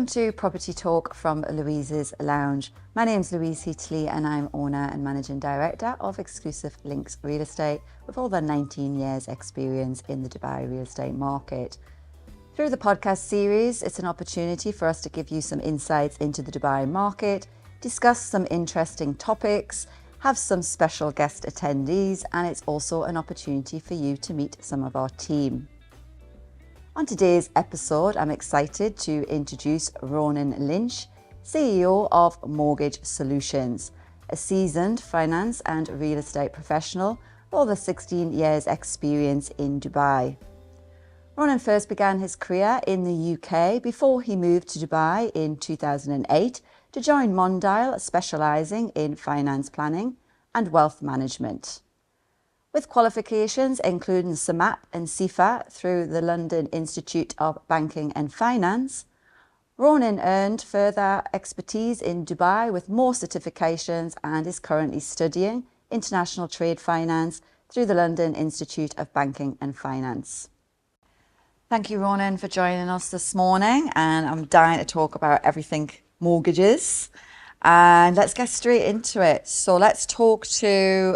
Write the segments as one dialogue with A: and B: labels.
A: to Property Talk from Louise's Lounge. My name's Louise Heatley and I'm owner and managing director of Exclusive Links Real Estate with over 19 years experience in the Dubai real estate market. Through the podcast series, it's an opportunity for us to give you some insights into the Dubai market, discuss some interesting topics, have some special guest attendees, and it's also an opportunity for you to meet some of our team. On today's episode, I'm excited to introduce Ronan Lynch, CEO of Mortgage Solutions, a seasoned finance and real estate professional with over 16 years experience in Dubai. Ronan first began his career in the UK before he moved to Dubai in 2008 to join Mondial, specialising in finance planning and wealth management. With qualifications including SAMAP and CIFA through the London Institute of Banking and Finance, Ronan earned further expertise in Dubai with more certifications and is currently studying international trade finance through the London Institute of Banking and Finance. Thank you, Ronan, for joining us this morning, and I'm dying to talk about everything mortgages. And let's get straight into it. So let's talk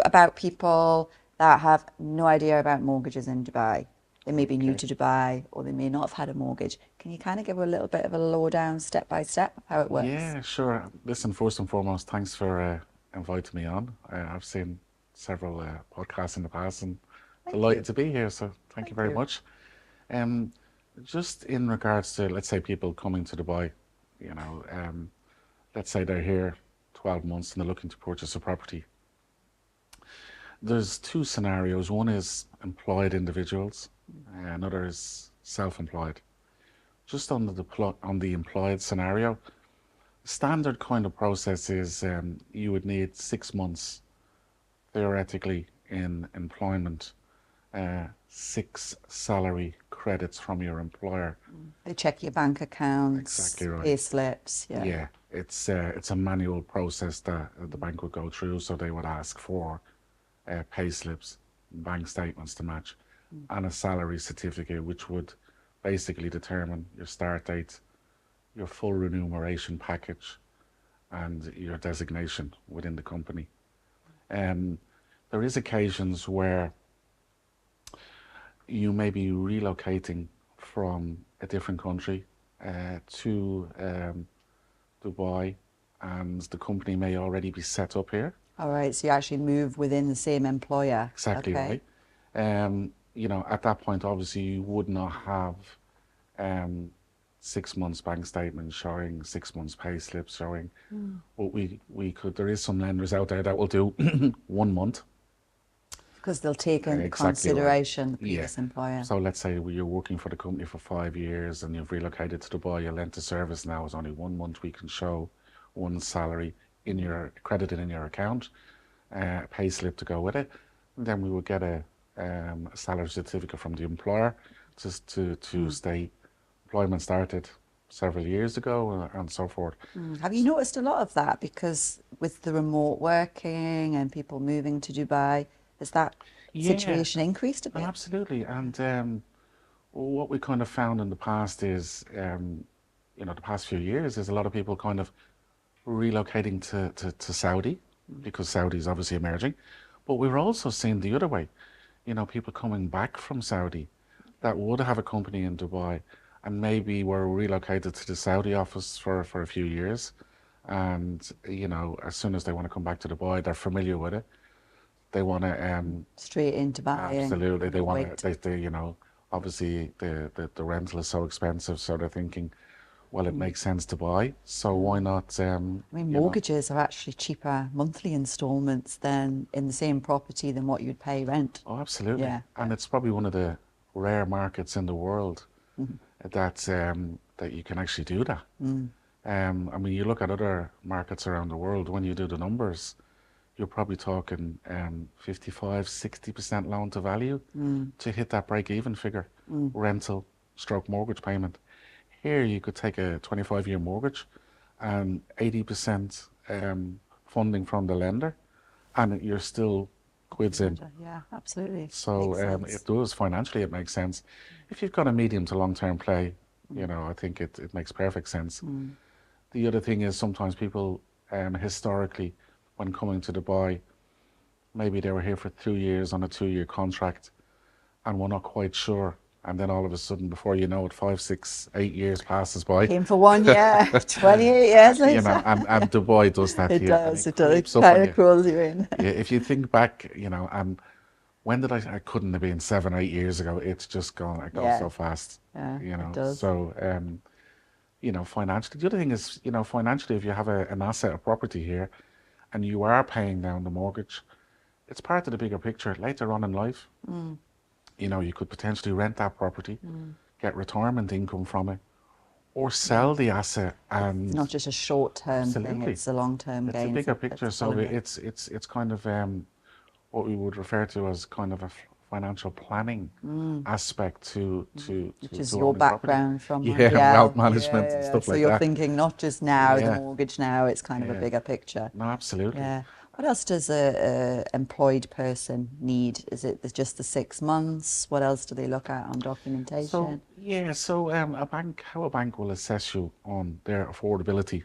A: about people that have no idea about mortgages in Dubai. They may be new to Dubai or they may not have had a mortgage. Can you kind of give a little bit of a lowdown, step by step, of how it works?
B: Yeah, sure. Listen, first and foremost, thanks for inviting me on. I've seen several podcasts in the past and delighted to be here, so thank you very much. Just in regards to, let's say, people coming to Dubai, let's say they're here 12 months and they're looking to purchase a property. There's two scenarios. One is employed individuals, another is self-employed. Just on the employed scenario, standard kind of process is you would need 6 months, theoretically, in employment, 6 salary credits from your employer.
A: They check your bank accounts,
B: exactly right.
A: Pay slips.
B: Yeah, it's a manual process that the bank would go through, so they would ask for pay slips, bank statements to match, and a salary certificate, which would basically determine your start date, your full remuneration package, and your designation within the company. There is occasions where you may be relocating from a different country to Dubai, and the company may already be set up here.
A: All right, so you actually move within the same employer.
B: Exactly right. At that point, obviously, you would not have 6 months bank statement showing, 6 months pay slips showing. But we could. There is some lenders out there that will do 1 month.
A: Because they'll take into consideration the previous employer.
B: So let's say you're working for the company for 5 years and you've relocated to Dubai. Your length of service now is only 1 month. We can show one salary credited in your account, pay slip to go with it. And then we would get a salary certificate from the employer just to state employment started several years ago and so forth.
A: Have you noticed a lot of that? Because with the remote working and people moving to Dubai, has that situation increased a bit?
B: Absolutely. And what we kind of found in the past is, the past few years, is a lot of people kind of relocating to Saudi, because Saudi is obviously emerging. But we were also seeing the other way, people coming back from Saudi that would have a company in Dubai and maybe were relocated to the Saudi office for a few years. And, as soon as they want to come back to Dubai, they're familiar with it. They want to
A: straight into buying.
B: Absolutely, they want to. They obviously the rental is so expensive, so they're thinking, well, it makes sense to buy, so why not?
A: Mortgages are actually cheaper monthly installments than in the same property than what you'd pay rent.
B: Oh, absolutely. Yeah. And it's probably one of the rare markets in the world that you can actually do that. You look at other markets around the world, when you do the numbers, you're probably talking 55-60% loan to value to hit that break-even figure, rental stroke mortgage payment. Here you could take a 25-year mortgage and 80% funding from the lender, and you're still quids in.
A: Yeah, absolutely.
B: So it does financially, it makes sense. If you've got a medium to long-term play, You know, I think it makes perfect sense.
A: Mm.
B: The other thing is sometimes people, historically, when coming to Dubai, maybe they were here for 2 years on a 2-year contract, and we're not quite sure. And then all of a sudden, before you know it, 5, 6, 8 years passes by.
A: Came for 1 year, 28 years
B: You know,
A: later.
B: and Dubai does that to
A: It
B: you, and
A: does,
B: it
A: it does. It
B: creeps up on
A: kind of
B: you.
A: crawls you in.
B: Yeah, if you think back, you know, and when did I couldn't have been 7, 8 years ago. It's just gone, it goes
A: Yeah,
B: so fast,
A: yeah,
B: you
A: it
B: know.
A: does.
B: So, you know, financially, the other thing is, you know, financially, if you have an asset, a property here, and you are paying down the mortgage, it's part of the bigger picture. Later on in life,
A: Mm,
B: you know, you could potentially rent that property,
A: mm,
B: get retirement income from it, or
A: yeah.
B: sell the asset,
A: It's not
B: and
A: just a short-term thing,
B: absolutely,
A: it's a long-term
B: it's a
A: gain
B: bigger
A: that's
B: picture. So
A: following it.
B: it's kind of what we would refer to as kind of a financial planning
A: Mm,
B: aspect to
A: which is your
B: owning property.
A: background from,
B: Yeah, and
A: yeah,
B: wealth
A: yeah,
B: management
A: yeah,
B: and
A: yeah.
B: stuff
A: So
B: like
A: you're
B: that.
A: thinking not just now, the
B: Yeah,
A: mortgage now, it's kind of a
B: yeah.
A: bigger picture.
B: No, absolutely.
A: Yeah. What else does a employed person need? Is it just the 6 months? What else do they look at on
B: So
A: documentation?
B: yeah, so how a bank will assess you on their affordability,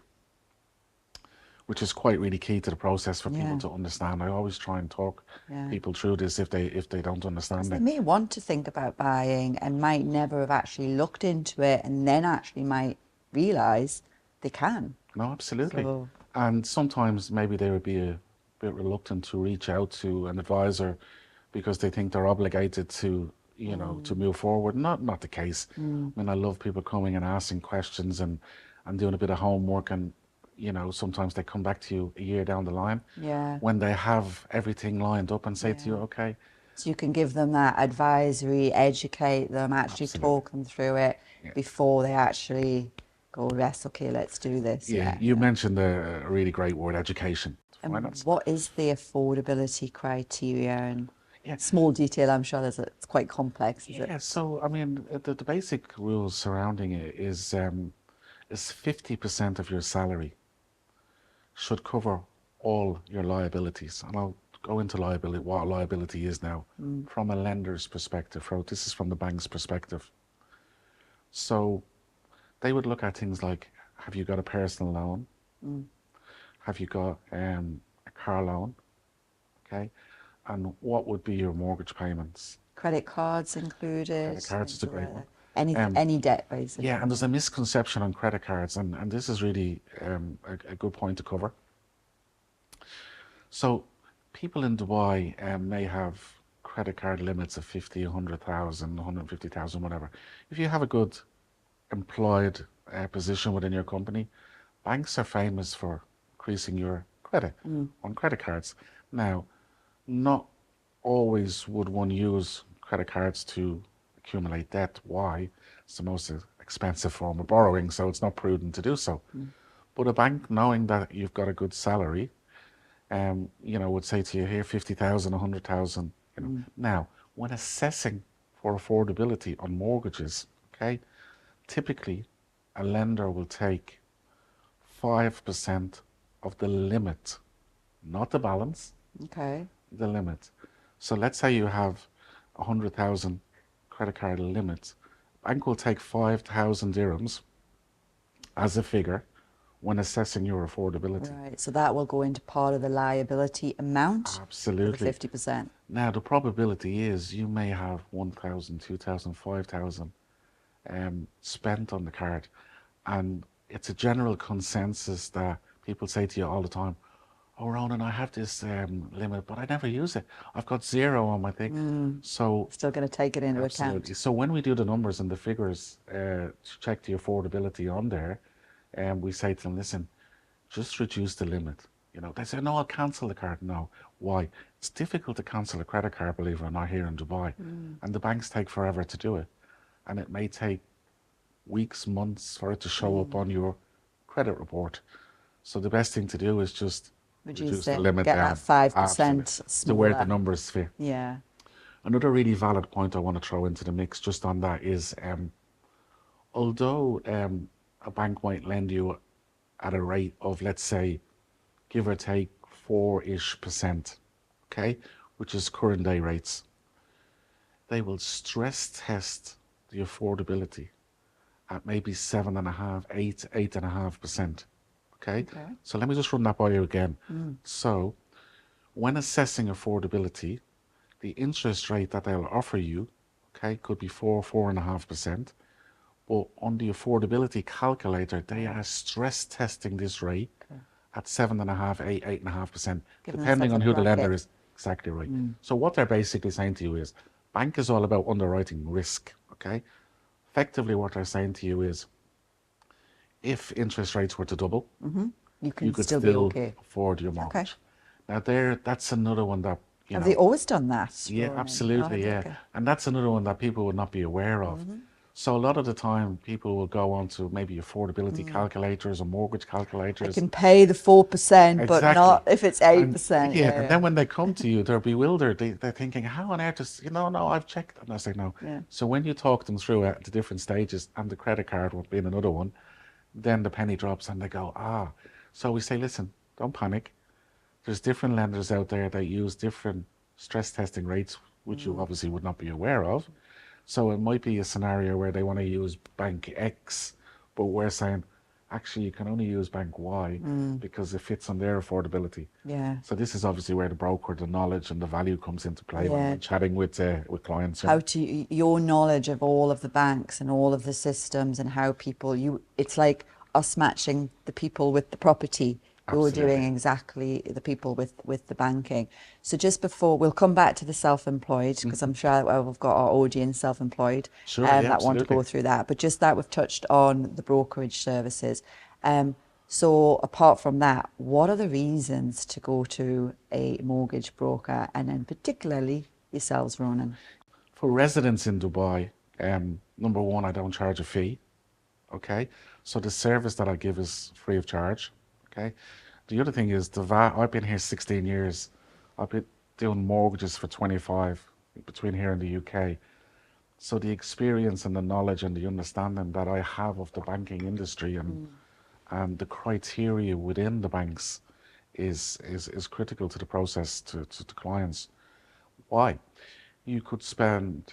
B: which is quite really key to the process for people
A: Yeah,
B: to understand. I always try and talk
A: yeah.
B: people through this if they don't
A: Because
B: understand
A: they
B: it.
A: may want to think about buying and might never have actually looked into it and then actually might realize they can.
B: No, absolutely.
A: So,
B: And sometimes maybe they would be a bit reluctant to reach out to an advisor because they think they're obligated to, you know, to
A: mm,
B: move forward. Not the case.
A: mm,
B: I mean, I love people coming and asking questions and doing a bit of homework, and, you know, sometimes they come back to you a year down the line
A: yeah,
B: when they have everything lined up and say to you,
A: yeah.
B: okay,
A: So you can give them that advisory, educate them, actually
B: absolutely.
A: talk them through it
B: Yeah.
A: before they actually go, yes, okay, let's do this.
B: Yeah,
A: Yeah,
B: you
A: yeah.
B: mentioned a really great word, education,
A: And
B: finance.
A: what is the affordability criteria? And
B: Yeah,
A: small detail, I'm sure it's quite complex, is it?
B: yeah. So I mean, the basic rules surrounding it is 50% of your salary should cover all your liabilities. And I'll go into liability, what a liability is now
A: Mm,
B: from a lender's perspective. Right? This is from the bank's perspective. So they would look at things like, have you got a personal loan?
A: mm.
B: Have you got a car loan? Okay. And what would be your mortgage payments?
A: Credit cards included,
B: Credit cards is
A: things
B: a great
A: like
B: one.
A: that.
B: Um,
A: Any debt,
B: yeah,
A: basically.
B: and there's
A: Yeah.
B: a misconception on credit cards, and this is really a good point to cover. So, people in Dubai may have credit card limits of 50, 100,000, 150,000, whatever. If you have a good employed position within your company, banks are famous for increasing your credit
A: Mm,
B: on credit cards. Now, not always would one use credit cards to accumulate debt. Why? It's the most expensive form of borrowing, so it's not prudent to do so.
A: mm,
B: But a bank, knowing that you've got a good salary, you know, would say to you, here, 50,000, 100,000, you know.
A: mm.
B: Now, when assessing for affordability on mortgages, okay, typically a lender will take 5% of the limit, not the balance,
A: Okay.
B: the limit. So let's say you have 100,000 credit card limit. Bank will take 5,000 dirhams as a figure when assessing your affordability.
A: Right. So that will go into part of the liability amount for the
B: Absolutely.
A: 50%.
B: Now, the probability is you may have 1,000, 2,000, 5,000 spent on the card. And it's a general consensus that people say to you all the time, oh, Ronan, I have this limit, but I never use it. I've got zero on my thing.
A: Mm.
B: So,
A: Still going to take it into
B: absolutely.
A: account.
B: So, when we do the numbers and the figures to check the affordability on there, we say to them, listen, just reduce the limit. You know, they say, no, I'll cancel the card. No. Why? It's difficult to cancel a credit card, believe it or not, here in Dubai.
A: Mm.
B: And the banks take forever to do it. And it may take weeks, months for it to show up
A: Mm.
B: on your credit report. So the best thing to do is just reduce
A: Reduce
B: the
A: it.
B: limit
A: Get that
B: down. Absolutely.
A: 5%
B: To where the
A: smaller.
B: numbers fit.
A: Yeah.
B: Another really valid point I want to throw into the mix just on that is although a bank might lend you at a rate of, let's say, give or take 4-ish%, okay, which is current day rates, they will stress test the affordability at maybe 7.5, 8, 8.5%. Okay,
A: Okay.
B: so let me just run that by you again. So when assessing affordability, the interest rate that they'll offer you, okay, could be 4.5%. But on the affordability calculator, they are stress testing this rate
A: Okay.
B: at 7.5, 8, 8.5%,
A: Giving
B: depending
A: themselves a
B: on who the lender
A: bracket.
B: is. Exactly right. So what they're basically saying to you is, bank is all about underwriting risk. Okay, effectively what they're saying to you is, if interest rates were to double,
A: You
B: you
A: can
B: could
A: still be
B: still
A: okay.
B: afford your
A: Okay.
B: mortgage. Now that's another one that,
A: Have they always done that,
B: yeah,
A: Ronan? Oh, have
B: absolutely,
A: they?
B: yeah.
A: Okay.
B: And that's another one that people would not be aware of. So a lot of the time people will go on to maybe affordability calculators or mortgage
A: I
B: calculators.
A: can pay the 4%, but
B: Exactly.
A: not if it's
B: And
A: 8%.
B: yeah, and
A: Yeah,
B: then when they come to you, they're bewildered. They're thinking, how on earth is, no, I've checked. And I say, no.
A: yeah.
B: So when you talk them through the different stages, and the credit card will be another one, then the penny drops and they go, ah. So we say, listen, don't panic. There's different lenders out there that use different stress testing rates, which you obviously would not be aware of. So it might be a scenario where they want to use bank X, but we're saying, actually, you can only use bank Y because it fits on their affordability.
A: Yeah.
B: So this is obviously where the broker, the knowledge, and the value comes into play when,
A: Yeah.
B: when chatting with clients.
A: How to your knowledge of all of the banks and all of the systems and how people it's like us matching the people with the property. You're doing
B: Absolutely.
A: exactly the people with the banking. So just before we'll come back to the self-employed because I'm sure we've got our audience self-employed
B: Sure, yeah,
A: that want to
B: absolutely.
A: go through that. But just that we've touched on the brokerage services. So apart from that, what are the reasons to go to a mortgage broker and then particularly yourselves, Ronan?
B: For residents in Dubai, number one, I don't charge a fee. Okay, so the service that I give is free of charge. Okay, the other thing is I've been here 16 years. I've been doing mortgages for 25 between here and the UK. So the experience and the knowledge and the understanding that I have of the banking industry and the criteria within the banks is critical to the process to clients. Why? You could spend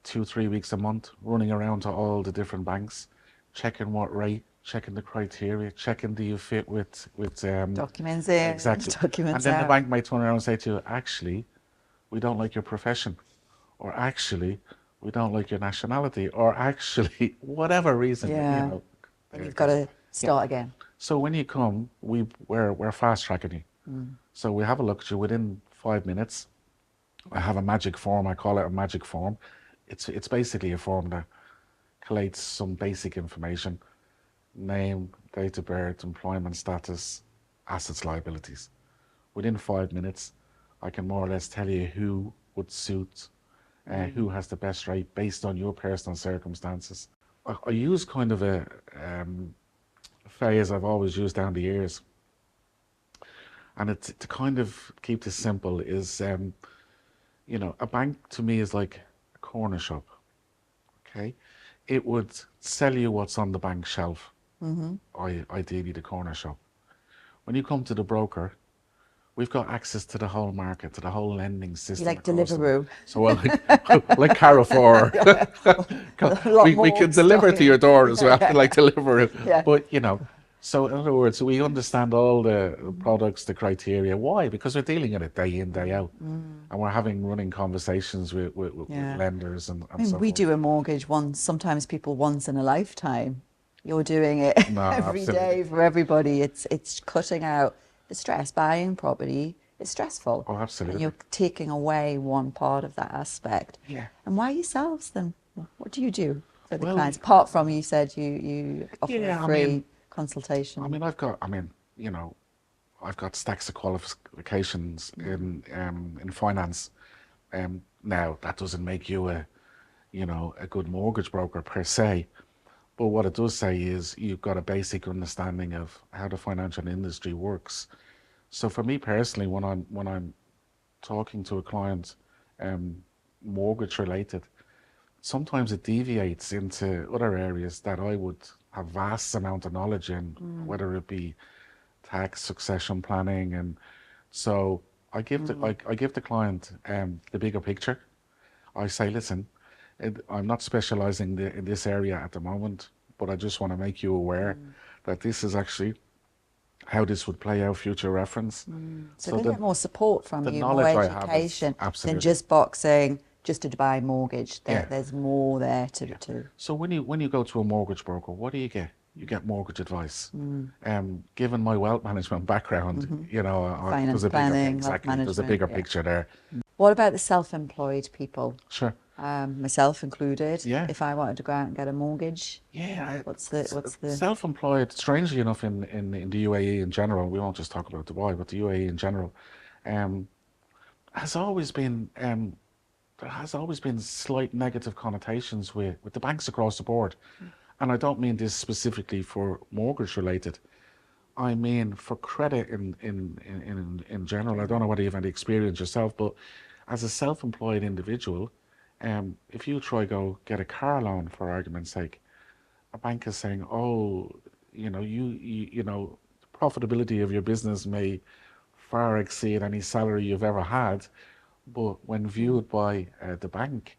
B: 2, 3 weeks a month running around to all the different banks, checking what rate, checking the criteria, checking do you fit with
A: Documents in,
B: exactly. And
A: documents
B: then the
A: out.
B: bank might turn around and say to you, actually, we don't like your profession, or actually, we don't like your nationality, or actually, whatever reason,
A: Yeah. And you've got
B: there's,
A: to
B: yeah.
A: start again.
B: So when you come, we're fast tracking you. So we have a look at you within 5 minutes. I have a magic form. I call it a magic form. It's basically a form that collates some basic information: name, date of birth, employment status, assets, liabilities. Within 5 minutes, I can more or less tell you who would suit, who has the best rate based on your personal circumstances. I use kind of a phrase I've always used down the years, and it's to kind of keep this simple is, a bank to me is like a corner shop. Okay, it would sell you what's on the bank shelf, ideally the corner shop. When you come to the broker, we've got access to the whole market, to the whole lending
A: You
B: system
A: like
B: across them.
A: Deliveroo.
B: So like Carrefour,
A: Yeah. A lot
B: we
A: more
B: can deliver
A: stuff.
B: to your door as
A: Yeah,
B: well,
A: yeah,
B: like Deliveroo.
A: yeah.
B: But so in other words, we understand all the products, the criteria. Why? Because we're dealing in it day in, day out, and we're having running conversations with
A: Yeah.
B: lenders
A: I
B: and
A: mean,
B: so
A: we
B: forth.
A: do a mortgage once, sometimes people once in a lifetime. You're doing it
B: No,
A: every
B: absolutely.
A: day for everybody. It's cutting out the stress. Buying property is stressful,
B: Oh,
A: and
B: absolutely.
A: you're taking away one part of that aspect.
B: Yeah.
A: And why yourselves then? What do you do for the
B: Well,
A: clients? Apart from you said you offer a
B: yeah.
A: free
B: I
A: consultation.
B: mean, I've got stacks of qualifications in finance. Now that doesn't make you a good mortgage broker per se, but what it does say is you've got a basic understanding of how the financial industry works. So for me personally, when I'm talking to a client, um, mortgage related, sometimes it deviates into other areas that I would have vast amount of knowledge in, whether it be tax, succession planning, and so I give the client the bigger picture. I say, listen, I'm not specializing in this area at the moment, but I just want to make you aware that this is actually how this would play out future reference.
A: So
B: So
A: they get more support from
B: the
A: you, more
B: knowledge I have is
A: education than
B: absolutely,
A: just boxing, just a Dubai mortgage.
B: yeah,
A: There's more there
B: yeah.
A: to.
B: So when you go to a mortgage broker, what do you get? You get mortgage advice. Given my wealth management background, there's
A: Finance
B: a bigger,
A: planning, wealth
B: exactly, there's a
A: management,
B: bigger
A: yeah.
B: picture there.
A: What about the self-employed people?
B: Sure.
A: Myself included.
B: Yeah.
A: If I wanted to go out and get a mortgage,
B: Yeah,
A: what's the
B: self-employed, strangely enough, in the UAE in general, we won't just talk about Dubai, but the UAE in general, um, has always been there has always been slight negative connotations with the banks across the board. And I don't mean this specifically for mortgage related. I mean for credit in general. I don't know whether you've had experience yourself, but as a self-employed individual, if you try go get a car loan for argument's sake, a bank is saying, "Oh, the profitability of your business may far exceed any salary you've ever had," but when viewed by the bank,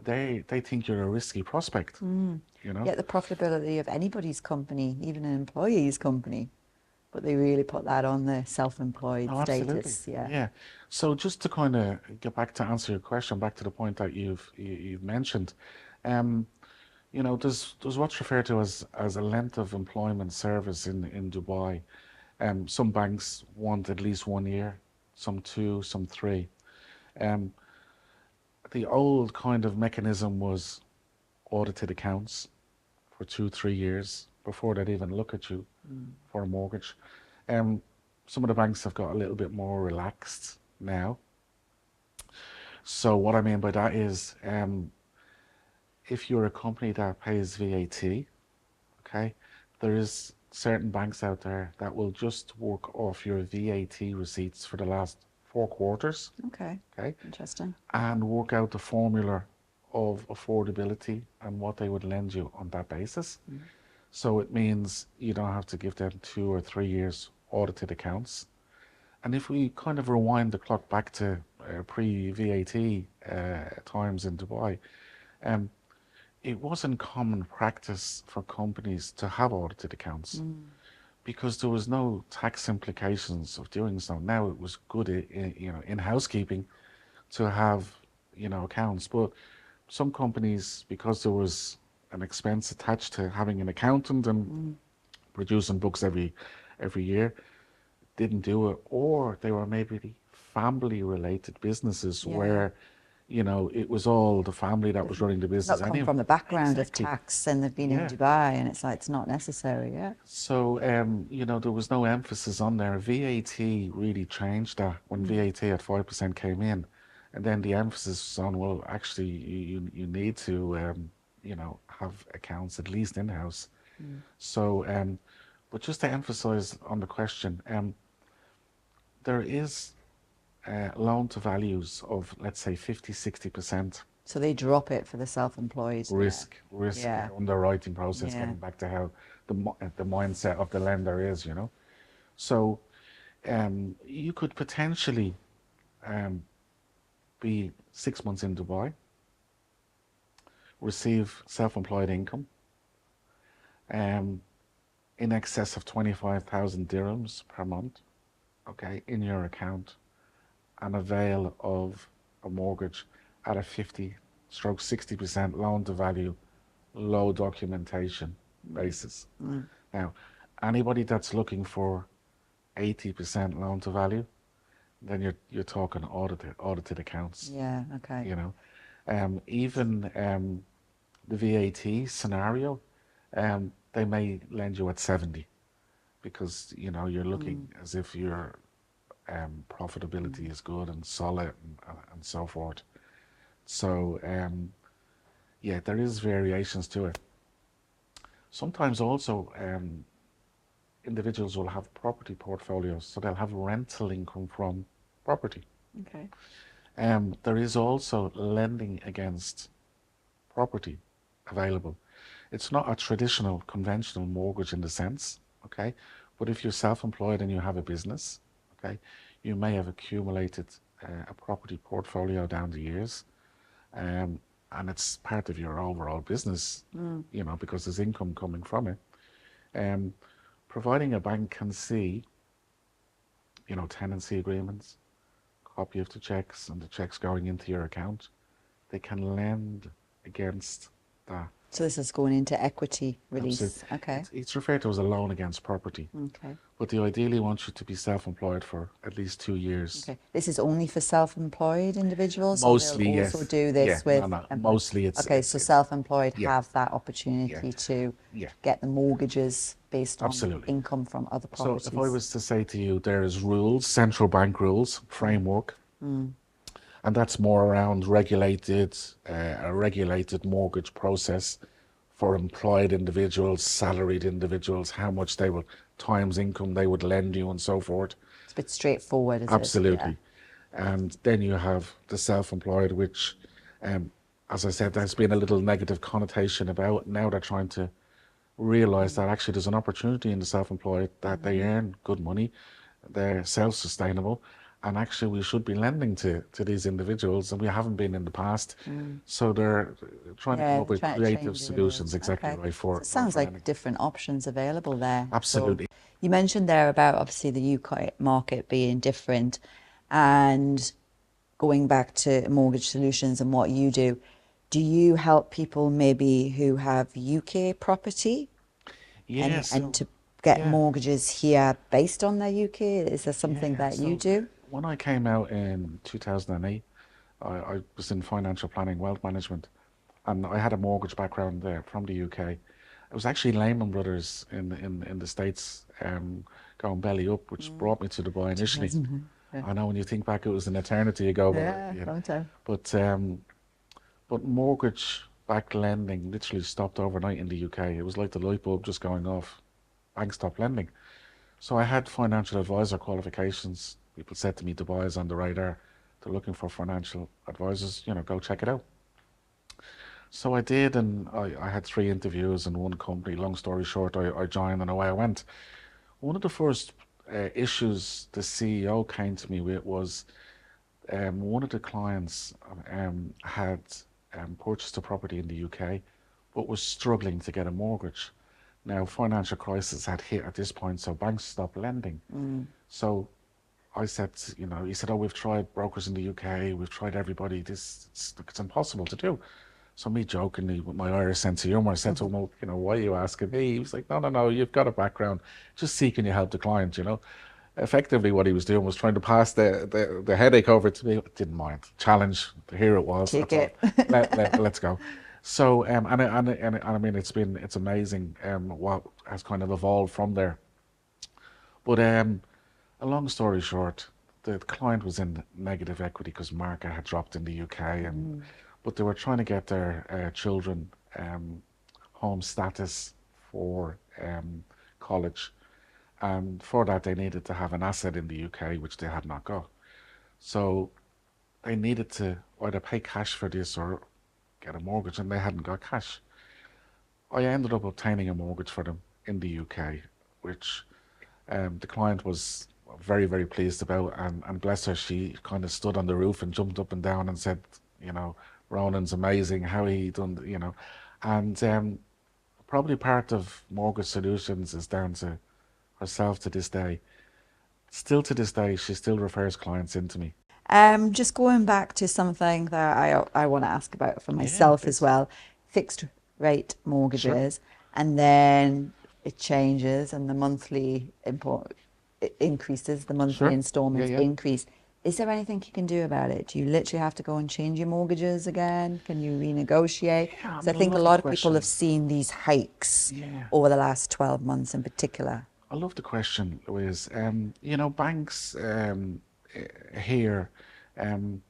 B: they think you're a risky prospect. You know.
A: get the profitability of anybody's company, even an employee's company? But they really put that on the self-employed
B: Oh, absolutely.
A: status. Yeah.
B: Yeah. So just to kind of get back to answer your question, back to the point that you've mentioned, um, there's what's referred to as a length of employment service in Dubai. Some banks want at least 1 year, some two, some three. Um, the old kind of mechanism was audited accounts for 2, 3 years before they'd even look at you for a mortgage. Um, some of the banks have got a little bit more relaxed now. So what I mean by that is, if you're a company that pays VAT, okay, there is certain banks out there that will just work off your VAT receipts for the last 4 quarters,
A: Okay.
B: okay,
A: Interesting.
B: and work out the formula of affordability and what they would lend you on that basis. So it means you don't have to give them 2 or 3 years audited accounts. And if we kind of rewind the clock back to pre-VAT times in Dubai, um, it wasn't common practice for companies to have audited accounts because there was no tax implications of doing so. Now it was good, in housekeeping to have, accounts. But some companies, because there was an expense attached to having an accountant and producing books every year, didn't do it, or they were maybe family related businesses
A: Yeah.
B: where, it was all the family that was running the
A: They've
B: business
A: not come
B: anyway.
A: from the background of
B: Exactly.
A: tax and they've been in
B: Yeah.
A: Dubai and it's like it's not necessary. Yeah.
B: So, there was no emphasis on there. VAT really changed that when VAT at 5% came in. And then the emphasis was on, well, actually, you need to, have accounts at least in-house. So, but just to emphasize on the question, there is loan to values of, let's say, 50, 60%
A: So they drop it for the self-employed. Yeah.
B: risk
A: Yeah.
B: underwriting process,
A: Yeah.
B: getting back to how the mindset of the lender is. So you could potentially um, be 6 months in Dubai, receive self-employed income um, in excess of 25,000 dirhams per month, okay, in your account, and avail of a mortgage at a 50/60% loan to value, low documentation basis. Now, anybody that's looking for 80% loan to value, then you're talking audited accounts.
A: Yeah. Okay.
B: Even the VAT scenario, they may lend you at 70 because you're looking as if your profitability is good and solid and so forth. So yeah, there is variations to it. Sometimes also individuals will have property portfolios, so they'll have rental income from property.
A: Okay.
B: There is also lending against property available. It's not a traditional conventional mortgage in the sense, okay? But if you're self-employed and you have a business, okay, you may have accumulated a property portfolio down the years. and it's part of your overall business, because there's income coming from it. Um, Providing a bank can see, tenancy agreements, copy of the checks, and the checks going into your account, they can lend against that.
A: So this is going into equity
B: Absolutely.
A: release. Okay.
B: It's referred to as a loan against property,
A: Okay.
B: but they ideally want you to be self-employed for at least 2 years.
A: Okay. This is only for self-employed individuals, or they'll
B: Mostly,
A: also
B: yes.
A: do
B: Yeah,
A: this
B: no,
A: with
B: no.
A: employed?
B: Mostly
A: Okay, so
B: it's
A: self-employed
B: yeah,
A: have that
B: yeah,
A: opportunity to
B: yeah,
A: get the mortgages based on
B: absolutely.
A: income from other
B: So if I
A: properties.
B: was to say to you, there's rules, central bank rules, framework, and that's more around a regulated mortgage process for employed individuals, salaried individuals, how much they would times income they would lend you, and so forth.
A: It's a bit straightforward, is it? Yeah.
B: Absolutely. And then you have the self-employed, which, um, as I said, there's been a little negative connotation about. Now they're trying to realize that actually there's an opportunity in the self-employed, that they earn good money, they're self-sustainable, and actually we should be lending to these individuals, and we haven't been in the past. So they're trying to come
A: Yeah,
B: up
A: they're
B: with
A: trying to
B: creative
A: change it a bit.
B: solutions, exactly
A: Okay.
B: right,
A: So
B: for
A: it sounds like
B: lending.
A: different options available there. So
B: Absolutely.
A: you mentioned there about obviously the UK market being different, and going back to mortgage solutions and what you do you help people maybe who have UK property
B: Yeah,
A: and
B: so
A: to get
B: yeah,
A: mortgages here based on their UK? Is there something
B: yeah.
A: that you
B: So
A: do?
B: when I came out in 2008, I was in financial planning, wealth management, and I had a mortgage background there from the UK. It was actually Lehman Brothers in the States, going belly up, which brought me to Dubai initially.
A: 2009. Yeah.
B: I know when you think back, it was an eternity ago, but
A: Yeah, long time.
B: but um, but mortgage-backed lending literally stopped overnight in the UK. It was like the light bulb just going off. Banks stopped lending. So I had financial advisor qualifications. People said to me, Dubai is on the radar. They're looking for financial advisors. Go check it out. So I did, and I had 3 interviews in one company. Long story short, I joined and away I went. One of the first issues the CEO came to me with was, one of the clients had purchased a property in the UK, but was struggling to get a mortgage. Now, financial crisis had hit at this point, so banks stopped lending. So I said, he said, oh, we've tried brokers in the UK, we've tried everybody. It's impossible to do. So me jokingly, with my Irish sense of humour, I said to him, well, why are you asking me? He was like, no, no, no, you've got a background, just seeking you help the client. Effectively what he was doing was trying to pass the headache over to me. I didn't mind. Challenge, here it was. I
A: Take
B: thought,
A: it.
B: let's go. So, and I mean, it's amazing what has kind of evolved from there. But a long story short, the client was in negative equity because market had dropped in the UK, but they were trying to get their children home status for college, and for that they needed to have an asset in the UK, which they had not got. So they needed to either pay cash for this or get a mortgage, and they hadn't got cash. I ended up obtaining a mortgage for them in the UK, which the client was very, very pleased about, and bless her, she kind of stood on the roof and jumped up and down and said, you know, Ronan's amazing, how he done. And probably part of Mortgage Solutions is down to herself to this day. Still to this day, she still refers clients into me.
A: Just going back to something that I want to ask about for
B: Yeah,
A: myself as
B: please.
A: well, fixed rate
B: Sure,
A: mortgages, and then it changes and the monthly import increases, the monthly
B: sure. Yeah,
A: installments
B: yeah.
A: increase. Is there anything you can do about it? Do you literally have to go and change your mortgages again? Can you renegotiate?
B: Yeah, I
A: So I
B: mean, I
A: think a
B: love the
A: lot of people have
B: question.
A: seen these hikes
B: Yeah.
A: over the last 12 months in particular.
B: I love the question, Louise. Banks here, um,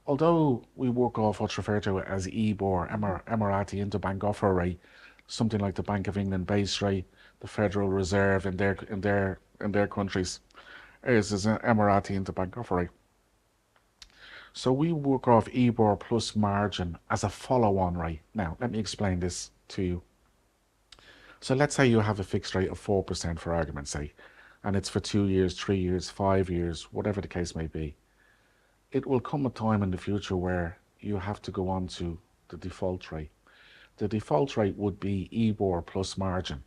B: although we work off what's referred to as EBOR, Emirati Interbank Offer Rate, something like the Bank of England base rate, the Federal Reserve in their countries, is an Emirati Interbank Offer Rate. So we work off EBOR plus margin as a follow-on rate. Now, let me explain this to you. So let's say you have a fixed rate of 4% for argument's sake, and it's for 2 years, 3 years, 5 years, whatever the case may be. It will come a time in the future where you have to go on to the default rate. The default rate would be EBOR plus margin.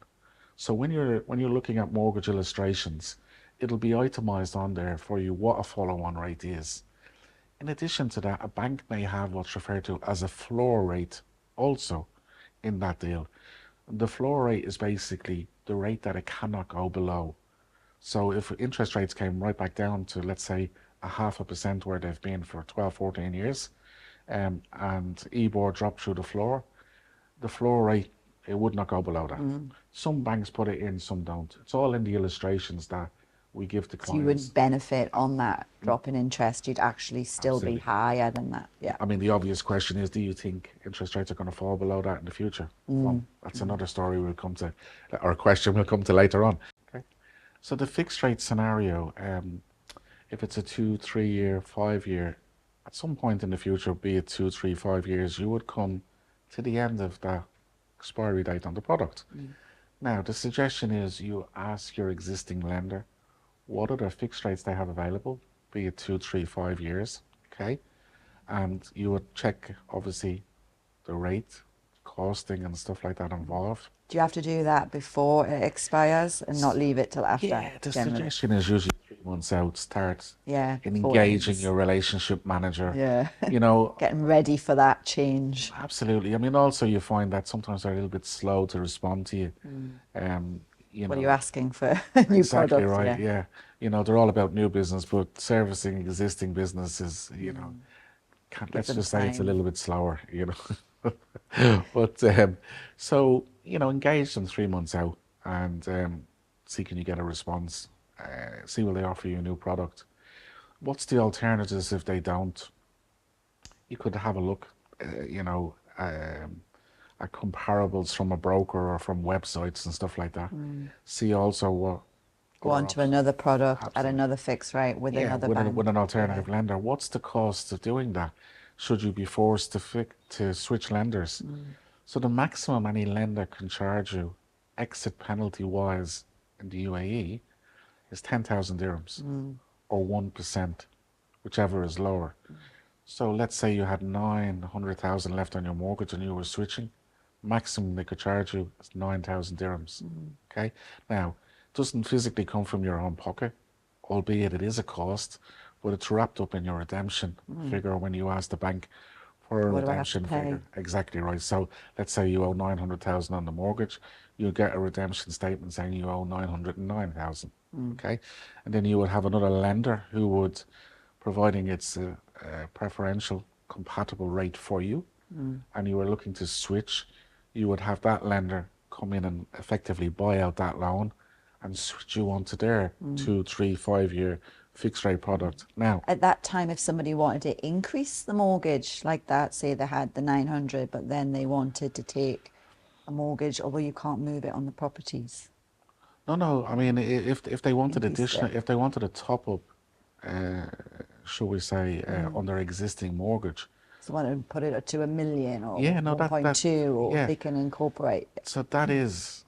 B: So when you're looking at mortgage illustrations, it'll be itemized on there for you what a follow-on rate is. In addition to that, a bank may have what's referred to as a floor rate also in that deal. The floor rate is basically the rate that it cannot go below. So if interest rates came right back down to, let's say, a 0.5% where they've been for 12, 14 years, and EBOR dropped through the floor rate, it would not go below that. Some banks put it in, some don't. It's all in the illustrations that we give to
A: So you
B: clients.
A: would benefit on that drop in interest. You'd actually still
B: Absolutely.
A: be higher than that. Yeah.
B: I mean, the obvious question is, do you think interest rates are going to fall below that in the future? Well, that's another story we'll come to, or a question we'll come to later on. Okay. So the fixed rate scenario, if it's a 2, 3 year, 5 year, at some point in the future, be it 2, 3, 5 years, you would come to the end of that expiry date on the product. Now, the suggestion is you ask your existing lender what other fixed rates they have available, be it 2, 3, 5 years, okay? And you would check, obviously, the rate, costing and stuff like that involved.
A: Do you have to do that before it expires and not leave it till after?
B: Yeah, the
A: generally?
B: suggestion is usually 3 months out, start
A: Yeah.
B: engaging
A: ends.
B: your relationship manager.
A: Yeah.
B: You know,
A: Getting ready for that change.
B: absolutely. I mean, also you find that sometimes they're a little bit slow to respond to you. You
A: What
B: know,
A: are you asking for? A new
B: exactly
A: product?
B: right. Yeah. You know, they're all about new business, but servicing existing businesses, you know, let's
A: them
B: just say it's a
A: time.
B: little bit slower, you know. But so, you know, engage them 3 months out and see can you get a response. See will they offer you a new product. What's the alternatives if they don't? You could have a look, you know, at comparables from a broker or from websites and stuff like that. See also what
A: Go
B: other
A: on to
B: options.
A: another product at
B: Absolutely.
A: another fixed rate with
B: Yeah,
A: another
B: with
A: bank.
B: with an alternative lender. What's the cost of doing that? Should you be forced to switch lenders? So the maximum any lender can charge you, exit penalty wise, in the UAE, is 10,000 dirhams, or 1%, whichever is lower. So let's say you had 900,000 left on your mortgage and you were switching, maximum they could charge you is 9,000 dirhams. Okay, now it doesn't physically come from your own pocket, albeit it is a cost, but it's wrapped up in your redemption figure when you ask the bank for a
A: What do I have to
B: redemption
A: pay?
B: figure. Exactly right. So let's say you owe 900,000 on the mortgage, you'll get a redemption statement saying you owe 909,000. Okay, and then you would have another lender who would, providing it's a preferential compatible rate for you, and you were looking to switch, you would have that lender come in and effectively buy out that loan and switch you onto their 2, 3, 5 year fixed rate product. Now,
A: At that time, if somebody wanted to increase the mortgage like that, say they had the 900, but then they wanted to take a mortgage, although you can't move it on the properties.
B: no, I mean, if they wanted
A: Increased
B: additional,
A: it.
B: if they wanted a top up, uh, shall we say, on their existing mortgage,
A: So want to put it to 1 million or
B: yeah, no, that
A: 1.2, or
B: yeah.
A: they can incorporate it.
B: So that is,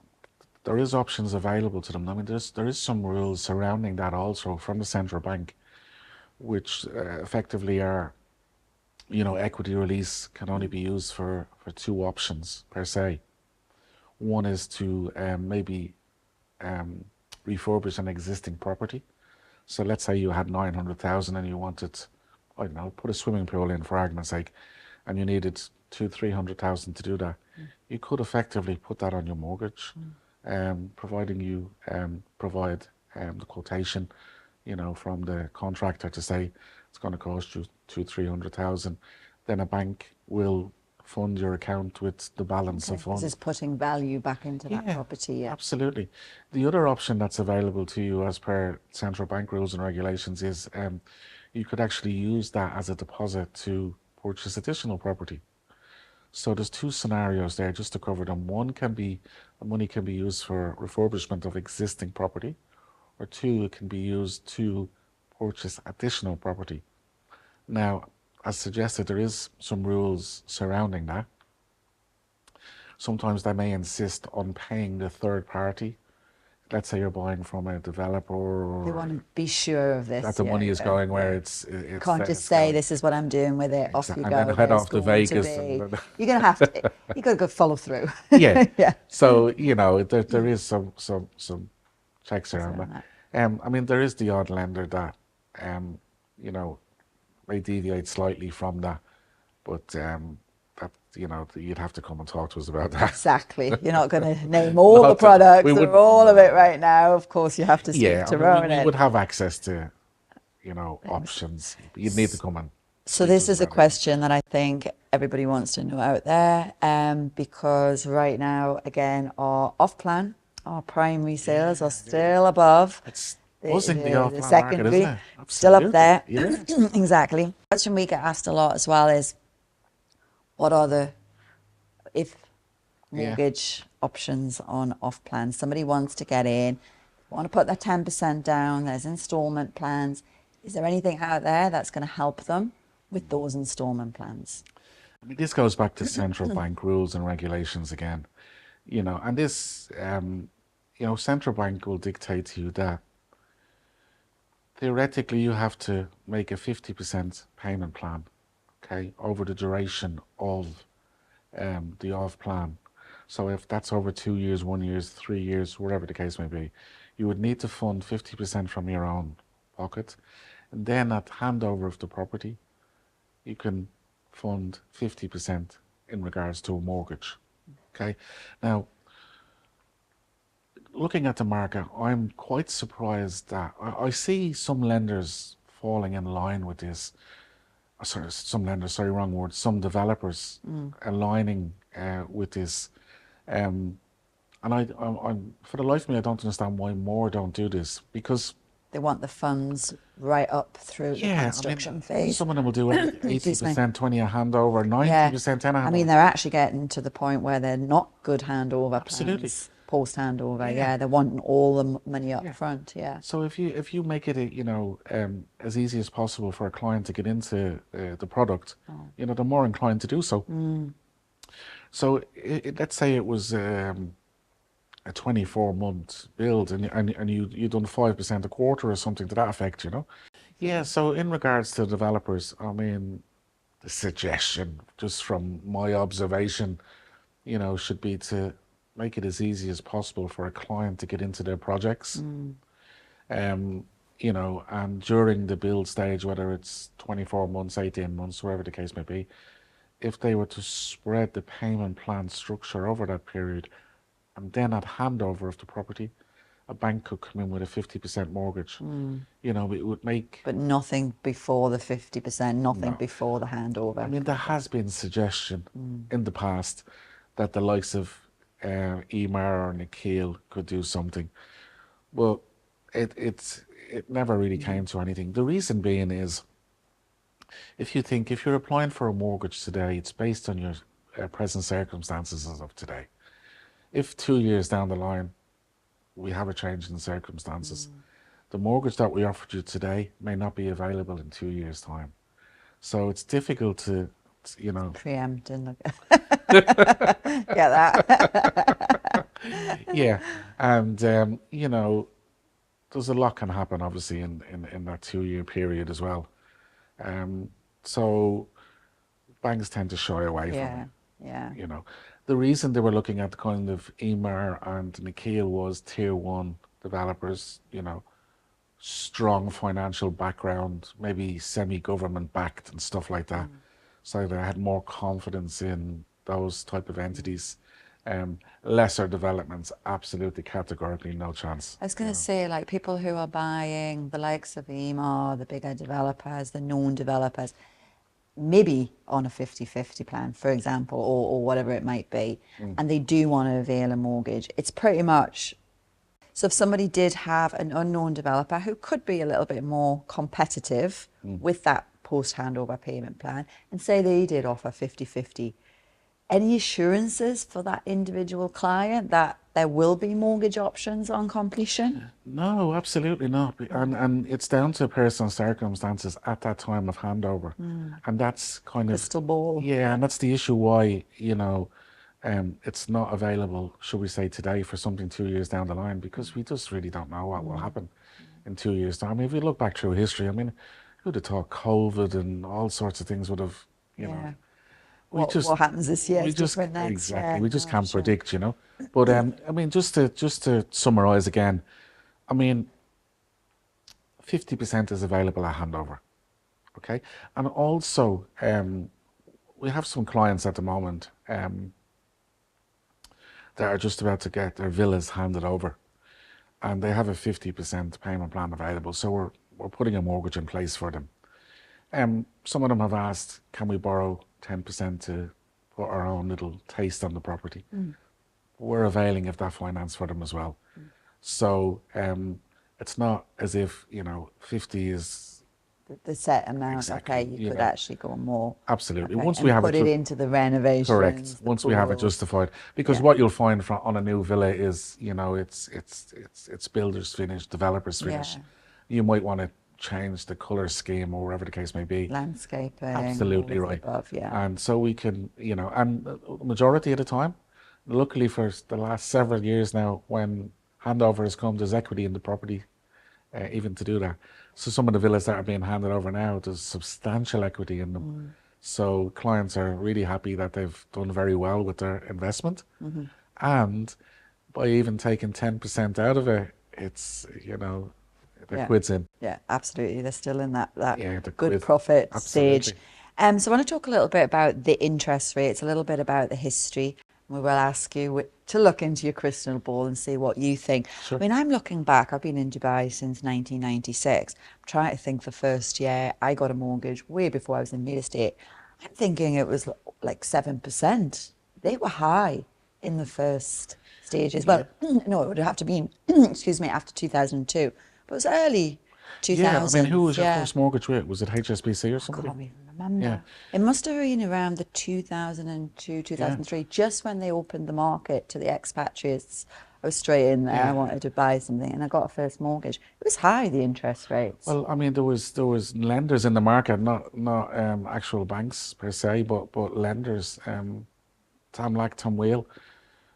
B: there is options available to them. I mean, there is some rules surrounding that also from the central bank, which effectively are, you know, equity release can only be used for two options per se. One is to maybe refurbish an existing property. So let's say you had 900,000 and you wanted, I don't know, put a swimming pool in for argument's sake, and you needed 300,000 to do that. You could effectively put that on your mortgage, providing you provide the quotation, you know, from the contractor to say it's going to cost you 300,000. Then a bank will fund your account with the balance of
A: This
B: funds.
A: is putting value back into that property. Yeah.
B: Absolutely. The other option that's available to you as per central bank rules and regulations is you could actually use that as a deposit to purchase additional property. So there's two scenarios there just to cover them. One can be, the money can be used for refurbishment of existing property, or two, it can be used to purchase additional property. Now, as suggested, there is some rules surrounding that. Sometimes they may insist on paying the third party let's say you're buying from a developer,
A: They
B: or
A: want to be sure of this.
B: that the money is going where it's
A: Can't just
B: it's
A: say
B: going.
A: this is what I'm doing with it. Off you
B: And then
A: go.
B: head
A: There's
B: off to
A: going to
B: Vegas
A: be.
B: and
A: You're gonna have to. You got to go follow through.
B: yeah.
A: Yeah.
B: So there is some checks
A: Is
B: around
A: around
B: that.
A: that.
B: I mean, there is the odd lender that you know may deviate slightly from that, but that you'd have to come and talk to us about that.
A: Exactly. You're not going to name all the
B: Not to, we
A: products or
B: would
A: all of it
B: no.
A: right now. Of course, you have to speak
B: Yeah, I
A: to
B: mean, we
A: Ronan.
B: would have access to options. You'd need to come and
A: So
B: speak to
A: this
B: us
A: is a
B: about it.
A: question that I think everybody wants to know out there, because right now, again, our primary sales are still above
B: It's
A: the,
B: buzzing, the
A: the
B: off-plan market, isn't
A: secondary,
B: it?
A: still up
B: Absolutely.
A: there.
B: Yeah.
A: Exactly. Question we get asked a lot as well is, what are the if
B: Yeah.
A: mortgage options on off plans? Somebody wants to get in, want to put their 10% down, there's installment plans. Is there anything out there that's going to help them with those installment plans?
B: I mean, this goes back to central bank rules and regulations again, and this, central bank will dictate to you that theoretically you have to make a 50% payment plan, okay, over the duration of the off plan. So if that's over 2 years, 1 year, 3 years, whatever the case may be, you would need to fund 50% from your own pocket. And then at handover of the property, you can fund 50% in regards to a mortgage. Okay. Now, looking at the market, I'm quite surprised that I see some lenders falling in line with this. Sorry, some lenders, sorry, wrong word. Some developers aligning with this. Um, and I'm, for the life of me, I don't understand why more don't do this, because
A: They want the funds right up through the
B: yeah, I
A: construction
B: mean,
A: phase.
B: some of them will do
A: Excuse me.
B: 80%, 20 a handover,
A: Yeah.
B: 90%, 10 a
A: I mean,
B: handover.
A: they're actually getting to the point where they're not good handover
B: Absolutely.
A: plans, post handover.
B: Yeah.
A: Yeah, they're wanting all the money up
B: Yeah.
A: front. Yeah.
B: So if you make it as easy as possible for a client to get into the product, they're more inclined to do so. So let's say it was a 24-month build, and you done 5% a quarter or something to that effect. Yeah. So in regards to developers, I mean, the suggestion, just from my observation, should be to make it as easy as possible for a client to get into their projects. And during the build stage, whether it's 24 months, 18 months, wherever the case may be, if they were to spread the payment plan structure over that period, and then at handover of the property, a bank could come in with a 50% mortgage. It would make.
A: But nothing before the 50%, nothing
B: No.
A: before the handover.
B: I mean, there has been suggestion in the past that the likes of Emar or Nikhil could do something. Well, it never really came to anything. The reason being is, if you're applying for a mortgage today, it's based on your present circumstances as of today. If 2 years down the line, we have a change in circumstances, the mortgage that we offered you today may not be available in 2 years' time. So it's difficult to,
A: Preempting. Get that?
B: yeah. And, there's a lot can happen, obviously, in that 2 year period as well. So banks tend to shy away from it.
A: Yeah.
B: The reason they were looking at kind of Emar and Nikhil was tier one developers, strong financial background, maybe semi-government backed and stuff like that. So they had more confidence in those type of entities. Lesser developments, absolutely categorically no chance.
A: I was going to say, like, people who are buying the likes of EMA, the bigger developers, the known developers, maybe on a 50-50 plan, for example, or whatever it might be, and they do want to avail a mortgage, it's pretty much. So if somebody did have an unknown developer who could be a little bit more competitive with that post-handover payment plan, and say they did offer 50-50, any assurances for that individual client that there will be mortgage options on completion?
B: No, absolutely not. And it's down to personal circumstances at that time of handover. And that's kind of
A: Crystal ball.
B: yeah, and that's the issue why, it's not available, should we say, today for something 2 years down the line, because we just really don't know what will happen in 2 years' time. I mean, if you look back through history, I mean, who'd have thought COVID and all sorts of things would have,
A: Yeah.
B: we
A: What
B: just,
A: happens this year
B: we
A: is
B: just,
A: different next.
B: exactly,
A: Yeah,
B: we
A: no,
B: just
A: for
B: can't
A: sure.
B: predict. But I mean, just to summarize again, I mean, 50% is available at handover, okay? And also, we have some clients at the moment that are just about to get their villas handed over, and they have a 50% payment plan available. So we're putting a mortgage in place for them. Some of them have asked, can we borrow 10% to put our own little taste on the property? We're availing of that finance for them as well. So it's not as if 50 is
A: The set amount,
B: exactly,
A: okay, you could actually go more.
B: absolutely.
A: Okay,
B: Once we
A: and
B: have
A: put it into the renovations,
B: correct.
A: the
B: Once we have it
A: pool.
B: justified, because
A: Yeah.
B: what you'll find on a new villa is, it's builders finish, developers finish.
A: Yeah.
B: You might want to change the color scheme or whatever the case may be.
A: Landscaping,
B: Absolutely
A: all of the
B: right.
A: above, yeah.
B: And so we can, and the majority of the time, luckily for the last several years now, when handover has come, there's equity in the property, even to do that. So some of the villas that are being handed over now, there's substantial equity in them. So clients are really happy that they've done very well with their investment. And by even taking 10% out of it, it's, the
A: Yeah.
B: quid's in.
A: Yeah, absolutely. They're still in that
B: Yeah, the
A: good
B: quid.
A: profit
B: Absolutely.
A: stage. So I want to talk a little bit about the interest rates, a little bit about the history. We will ask you to look into your crystal ball and see what you think.
B: Sure.
A: I mean, I'm looking back. I've been in Dubai since 1996. I'm trying to think the first year I got a mortgage way before I was in real estate. I'm thinking it was like 7%. They were high in the first stages. Well, no, it would have to be, excuse me, after 2002. But it was early
B: Yeah, I mean, who
A: 2000s,
B: was your
A: yeah.
B: first mortgage with? Was it HSBC or
A: I
B: somebody?
A: can't even remember.
B: Yeah.
A: It must have been around the 2002, 2003, just when they opened the market to the expatriates. I was straight in there.
B: Yeah.
A: I wanted to buy something, and I got a first mortgage. It was high, the interest rates.
B: Well, I mean, there was lenders in the market, not actual banks per se, but lenders, Tam Lack, Tom Wheel,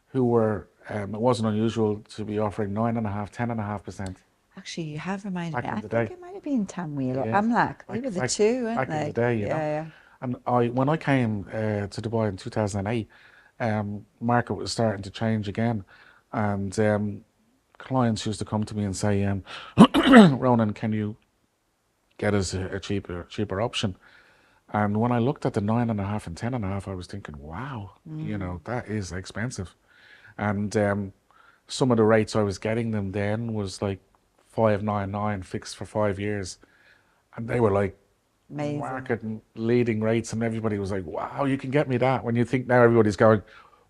B: who were, it wasn't unusual to be offering 9.5, 10.5%
A: Actually, you have reminded
B: back
A: me.
B: in
A: I
B: the
A: think
B: day.
A: it might have been Tamwheel or
B: Yeah,
A: Amlac. They were the two, weren't
B: back in
A: they?
B: the day,
A: Yeah,
B: And when I came to Dubai in 2008, market was starting to change again, and clients used to come to me and say, Ronan, can you get us a cheaper option? And when I looked at the 9.5 and 10.5, I was thinking, wow, that is expensive. And some of the rates I was getting them then was like 599 fixed for 5 years, and they were like
A: Amazing.
B: market leading rates, and everybody was like, wow, you can get me that. When you think now everybody's going,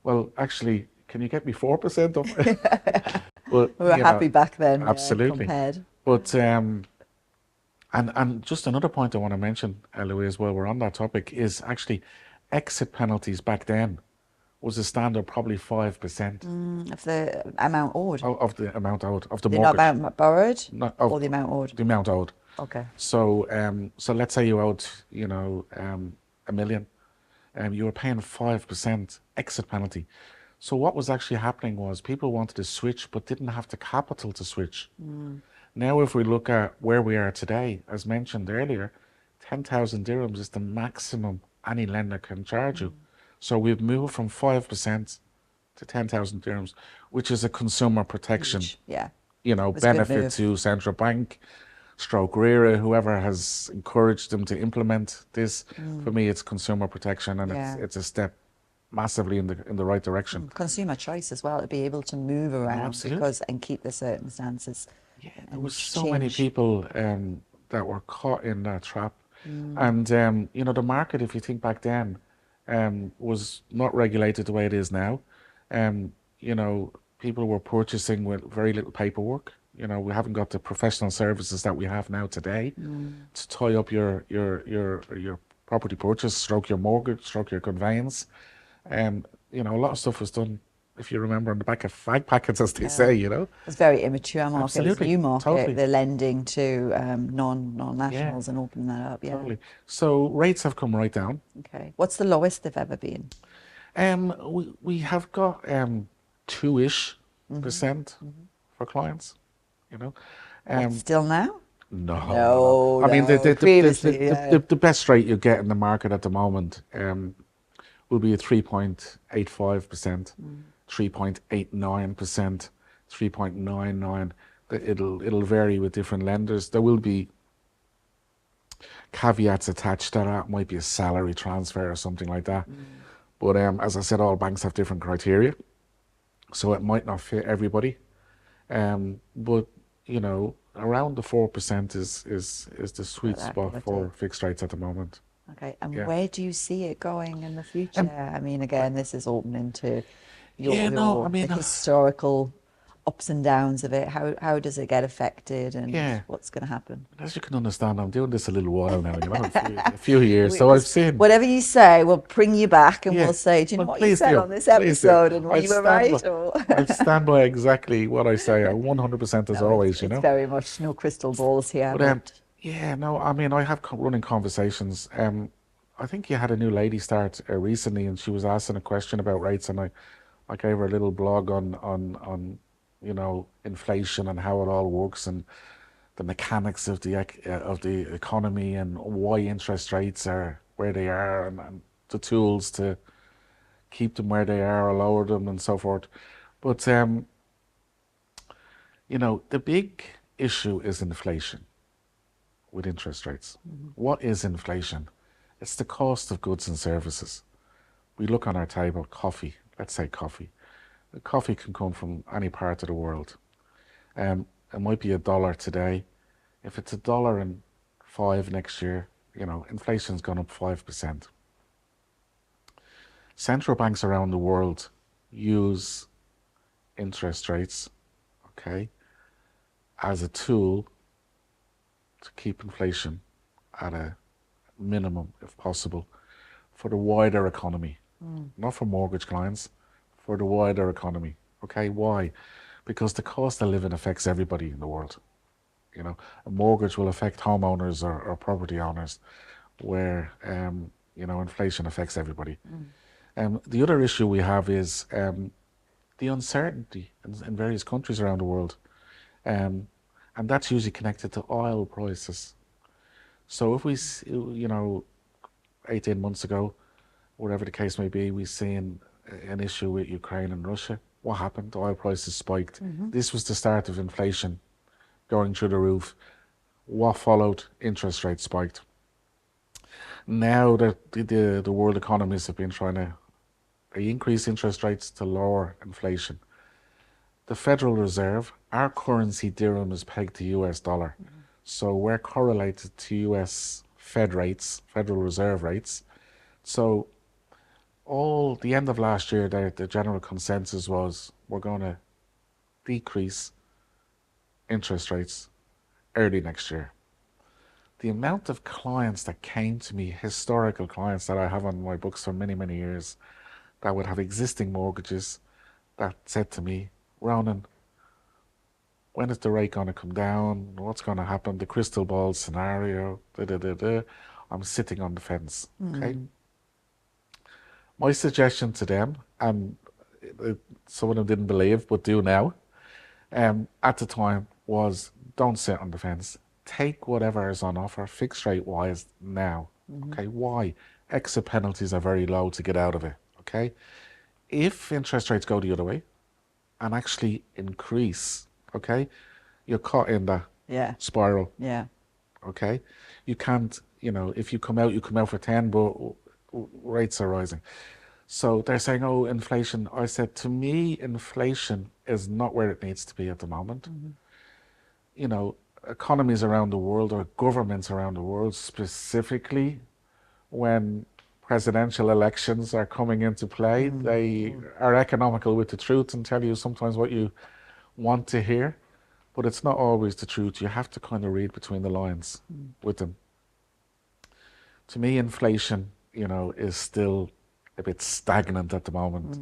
B: well, actually, can you get me 4% off? But
A: We were happy back then, yeah,
B: absolutely.
A: compared.
B: But and just another point I want to mention, Louise, while we're on that topic, is actually exit penalties back then was a standard probably 5%
A: Of the amount owed.
B: of the amount owed of the
A: They're not
B: mortgage,
A: about borrowed
B: not
A: or
B: of
A: the amount owed.
B: the amount owed.
A: Okay.
B: So so let's say you owed a million, you were paying 5% exit penalty. So what was actually happening was people wanted to switch but didn't have the capital to switch. Now, if we look at where we are today, as mentioned earlier, 10,000 dirhams is the maximum any lender can charge you. So we've moved from 5% to 10,000 dirhams, which is a consumer protection,
A: Huge. Yeah. was a good
B: benefit
A: move.
B: to central bank, stroke RERA, whoever has encouraged them to implement this. For me, it's consumer protection, and
A: Yeah.
B: it's a step massively in the right direction.
A: Consumer choice as well, to be able to move around
B: absolutely.
A: and keep the circumstances.
B: Yeah, there
A: and
B: was so many
A: change.
B: people that were caught in that trap. And the market, if you think back then, was not regulated the way it is now. People were purchasing with very little paperwork. We haven't got the professional services that we have now today to tie up your property purchase, stroke your mortgage, stroke your conveyance. A lot of stuff was done, if you remember, on the back of fag packets, as they say.
A: It's very immature market.
B: Absolutely,
A: It's a new market.
B: totally.
A: They're lending to non-nationals and opening that up. Yeah.
B: Totally. So rates have come right down.
A: Okay. What's the lowest they've ever been?
B: We have got 2-ish% for clients, you know.
A: What,
B: Um,
A: still now?
B: no.
A: No,
B: I mean,
A: no. Previously, yeah.
B: the best rate you get in the market at the moment will be at 3.85%, 3.89%, 3.99. It'll vary with different lenders. There will be caveats attached to that. Might be a salary transfer or something like that. But as I said, all banks have different criteria, so it might not fit everybody. But around the 4% is the
A: Got
B: sweet
A: that
B: spot
A: quality.
B: for fixed rates at the moment.
A: Okay, and
B: Yeah.
A: where do you see it going in the future?
B: Um,
A: I mean, again, this is opening to
B: yeah, no, I
A: the
B: mean,
A: historical ups and downs of it. How does it get affected, and
B: yeah.
A: what's going to happen?
B: As you can understand, I'm doing this a little while now, a few years.
A: We
B: So I've
A: just
B: seen,
A: whatever you say, we'll bring you back, and
B: yeah,
A: we'll say, "Do you know
B: well,
A: what you
B: please
A: said
B: do,
A: on this
B: please do.
A: episode?" And
B: I
A: we were
B: stand by,
A: right, or
B: I stand by exactly what I say, 100% as
A: no? It's
B: always.
A: very much no crystal balls here,
B: But
A: but
B: yeah, no, I mean, I have running conversations. I think you had a new lady start recently, and she was asking a question about rates, and I gave her a little blog on inflation and how it all works and the mechanics of of the economy and why interest rates are where they are and the tools to keep them where they are or lower them and so forth. But the big issue is inflation with interest rates. What is inflation? It's the cost of goods and services. We look on our table, coffee, let's say coffee. Coffee can come from any part of the world. It might be $1 today. If it's $1.05 next year, inflation's gone up 5%. Central banks around the world use interest rates, okay, as a tool to keep inflation at a minimum, if possible, for the wider economy. Not for mortgage clients, for the wider economy. Okay, why? Because the cost of living affects everybody in the world. A mortgage will affect homeowners or property owners, where inflation affects everybody. The other issue we have is the uncertainty in various countries around the world, um, and that's usually connected to oil prices. So if 18 months ago, whatever the case may be, we seen an issue with Ukraine and Russia. What happened? The oil prices spiked. This was the start of inflation going through the roof. What followed? Interest rates spiked. Now that the world economies have been trying to increase interest rates to lower inflation. The Federal Reserve, our currency dirham is pegged to US dollar. So we're correlated to US Fed rates, Federal Reserve rates. So all the end of last year, the general consensus was we're going to decrease interest rates early next year. The amount of clients that came to me, historical clients that I have on my books for many, many years, that would have existing mortgages, that said to me, Ronan, when is the rate going to come down? What's going to happen? The crystal ball scenario, da da da da. I'm sitting on the fence. Okay. My suggestion to them, and some of them didn't believe, but do now, at the time was don't sit on the fence. Take whatever is on offer, fixed rate wise now. Okay. Why? Exit penalties are very low to get out of it. Okay. If interest rates go the other way and actually increase, okay, you're caught in that
A: yeah,
B: spiral,
A: yeah,
B: okay? You can't, if you come out for 10, but rates are rising. So they're saying, oh, inflation. I said, to me, inflation is not where it needs to be at the moment. Economies around the world or governments around the world, specifically when presidential elections are coming into play, they are economical with the truth and tell you sometimes what you want to hear, but it's not always the truth. You have to kind of read between the lines with them. To me, inflation, is still a bit stagnant at the moment,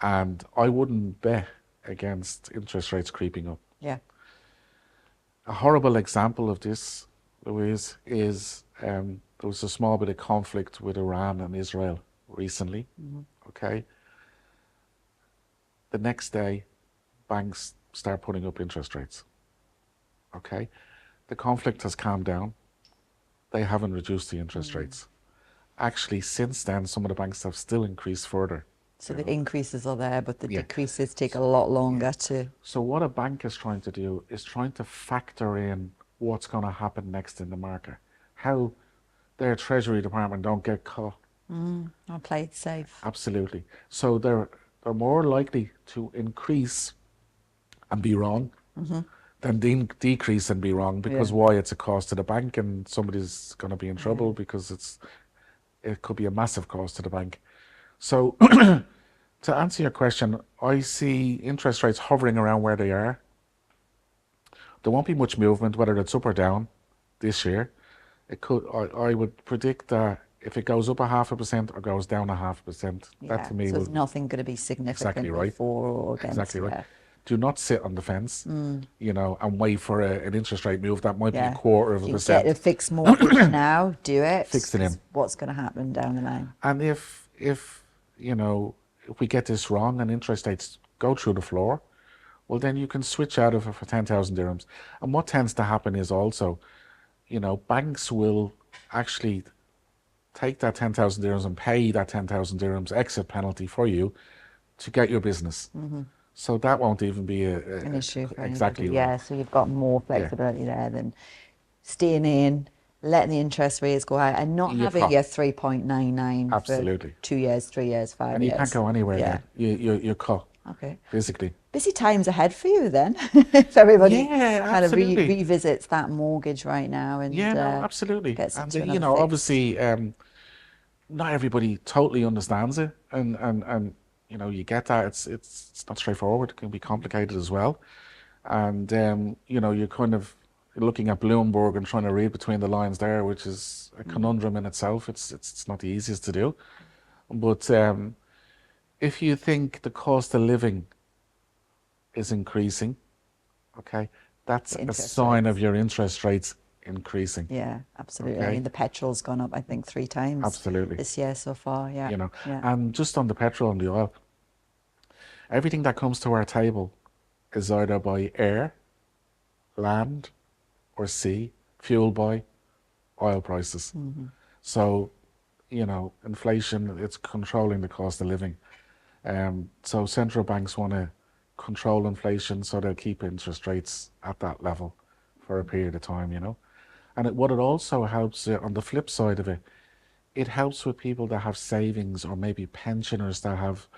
B: and I wouldn't bet against interest rates creeping up.
A: yeah.
B: A horrible example of this, Louise, is there was a small bit of conflict with Iran and Israel recently. okay? The next day, banks start putting up interest rates, okay? The conflict has calmed down. They haven't reduced the interest rates. Actually, since then, some of the banks have still increased further.
A: So the increases are there, but the
B: Yeah.
A: decreases take a lot longer to.
B: So what a bank is trying to do is trying to factor in what's going to happen next in the market, how their treasury department don't get caught.
A: I'll play it safe.
B: Absolutely. So they're more likely to increase and be wrong than decrease and be wrong, because
A: Yeah.
B: why? It's a cost to the bank, and somebody's going to be in trouble because it could be a massive cost to the bank. So to answer your question, I see interest rates hovering around where they are. There won't be much movement, whether it's up or down this year. It could. I would predict that if it goes up 0.5% or goes down 0.5%, that
A: Yeah.
B: to me
A: So
B: will
A: it's nothing going to be
B: exactly
A: significantly
B: right.
A: for or against.
B: Exactly right.
A: Yeah.
B: Do not sit on the fence, and wait for an interest rate move that might be
A: Yeah.
B: a quarter of a
A: You get a
B: percent.
A: fixed mortgage now, do it.
B: Fix it in.
A: What's going to happen down the line?
B: And if if we get this wrong and interest rates go through the floor, well, then you can switch out of it for 10,000 dirhams. And what tends to happen is also, banks will actually take that 10,000 dirhams and pay that 10,000 dirhams exit penalty for you to get your business. So that won't even be
A: An issue for
B: exactly
A: anybody.
B: right.
A: Yeah. So you've got more flexibility there than staying in, letting the interest rates go out, and not
B: You
A: having
B: can't.
A: your 3.99 for
B: Absolutely.
A: 2 years, 3 years, 5
B: And
A: years.
B: you can't go anywhere
A: Yeah.
B: then. You're caught
A: Okay.
B: physically.
A: Busy times ahead for you then, if everybody
B: Yeah,
A: kind of
B: absolutely.
A: revisits that mortgage right now and
B: Yeah, no, absolutely.
A: gets
B: And
A: into another fix.
B: obviously, not everybody totally understands it, and you get that it's not straightforward. It can be complicated as well, and you're kind of looking at Bloomberg and trying to read between the lines there, which is a conundrum in itself. It's not the easiest to do, but if you think the cost of living is increasing, okay, that's
A: The
B: a
A: interest
B: sign of
A: rates.
B: your interest rates increasing.
A: Yeah, absolutely. I
B: Okay.
A: mean, the petrol's gone up, I think, 3 times
B: Absolutely.
A: this year so far. Yeah. Yeah.
B: And just on the petrol and the oil, everything that comes to our table is either by air, land, or sea, fueled by oil prices. So, inflation, it's controlling the cost of living. So central banks want to control inflation, so they'll keep interest rates at that level for a period of time. And what it also helps, on the flip side of it, it helps with people that have savings, or maybe pensioners that have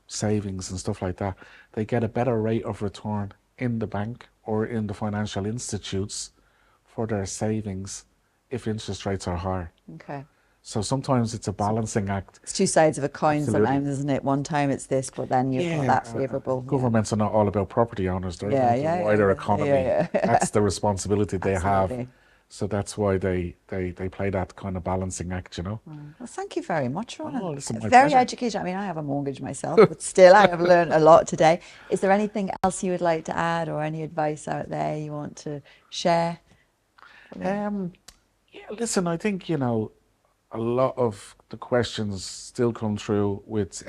B: savings and stuff like that. They get a better rate of return in the bank or in the financial institutes for their savings if interest rates are higher.
A: Okay.
B: So sometimes it's a balancing act.
A: It's 2 sides of a coin
B: Absolutely.
A: sometimes, isn't it? One time it's this, but then you've got that favourable.
B: Governments are not all about property owners. They're
A: Yeah,
B: about
A: yeah,
B: the wider
A: yeah,
B: economy.
A: yeah.
B: That's the responsibility they have.
A: Absolutely.
B: So that's why they play that kind of balancing act.
A: Well, thank you very much, Rona.
B: Oh, listen, my
A: Very
B: pleasure.
A: educated. I mean, I have a mortgage myself, but still I have learned a lot today. Is there anything else you would like to add, or any advice out there you want to share?
B: Yeah, listen, I think, a lot of the questions still come through with,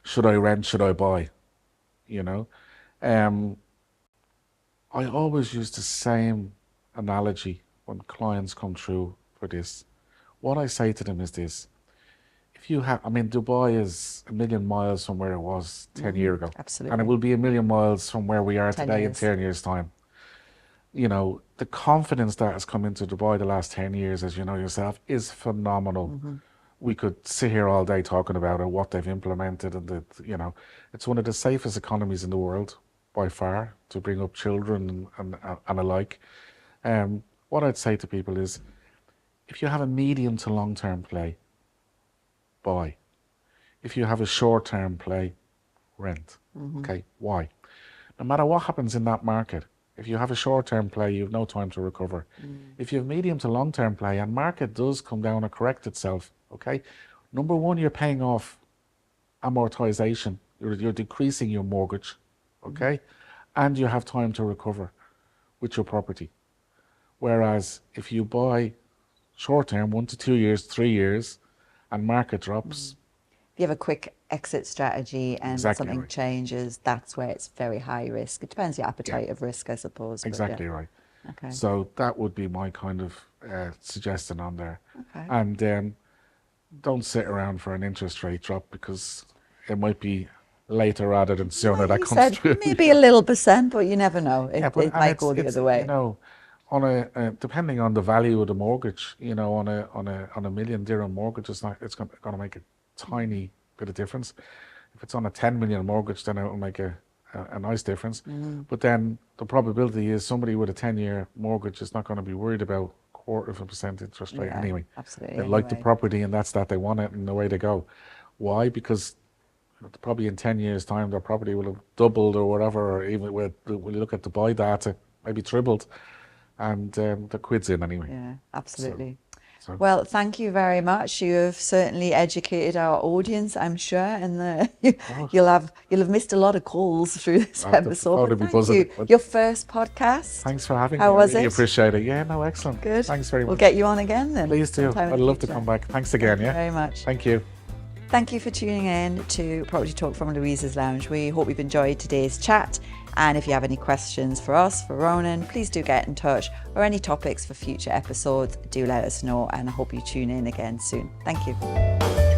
B: should I rent, should I buy? You know, um, I always use the same analogy when clients come through for this. What I say to them is this: if you have, I mean, Dubai is a million miles from where it was 10 years ago, and
A: Absolutely.
B: it will be a million miles from where we are
A: 10
B: today in
A: years.
B: 10 years' time. The confidence that has come into Dubai the last 10 years, as you know yourself, is phenomenal. We could sit here all day talking about it, what they've implemented, and it's one of the safest economies in the world by far to bring up children and alike. What I'd say to people is, if you have a medium to long-term play, buy. If you have a short-term play, rent. Okay, why? No matter what happens in that market, if you have a short-term play, you have no time to recover. If you have medium to long-term play and market does come down or correct itself, okay, number one, you're paying off amortization. You're decreasing your mortgage, okay, and you have time to recover with your property. Whereas if you buy short-term, 1 to 2 years, 3 years, and market drops.
A: If you have a quick exit strategy and
B: Exactly
A: something
B: right.
A: changes, that's where it's very high risk. It depends your appetite of risk, I suppose. but
B: Exactly right.
A: Okay.
B: So that would be my kind of suggestion on there.
A: Okay.
B: And don't sit around for an interest rate drop, because it might be later rather than sooner
A: Well,
B: that
A: you
B: comes
A: said
B: through.
A: maybe a little percent, but you never know.
B: Yeah,
A: It,
B: but
A: it
B: and
A: might go the
B: it's
A: other way.
B: on a depending on the value of the mortgage, on a million dirham mortgage, it's going to make a tiny bit of difference. If it's on a 10 million mortgage, then it will make a nice difference. But then the probability is somebody with a 10-year mortgage is not going to be worried about 0.25% interest rate
A: Yeah,
B: anyway.
A: absolutely.
B: They like the
A: Anyway.
B: property, and that's that. They want it, and away they go. Why? Because probably in 10 years' time, their property will have doubled or whatever, or even when you look at the buy data, maybe tripled, and the quid's in anyway.
A: Yeah, absolutely.
B: So
A: Well, thank you very much. You have certainly educated our audience, I'm sure, and you'll have missed a lot of calls through this
B: the
A: episode.
B: phone
A: But
B: will be
A: thank
B: buzzing.
A: you.
B: But
A: Your first podcast.
B: thanks for having me.
A: How
B: I
A: was
B: really
A: it?
B: appreciate it. Yeah, no, excellent.
A: Good.
B: Thanks very
A: We'll
B: much.
A: get you on again then.
B: Please do.
A: sometime in
B: I'd
A: the
B: love to
A: future.
B: come back. Thanks again.
A: Thank you
B: Yeah.
A: very much.
B: Thank you.
A: Thank you for tuning in to Property Talk from Louise's Lounge. We hope you've enjoyed today's chat. And if you have any questions for us, for Ronan, please do get in touch, or any topics for future episodes, do let us know. And I hope you tune in again soon. Thank you.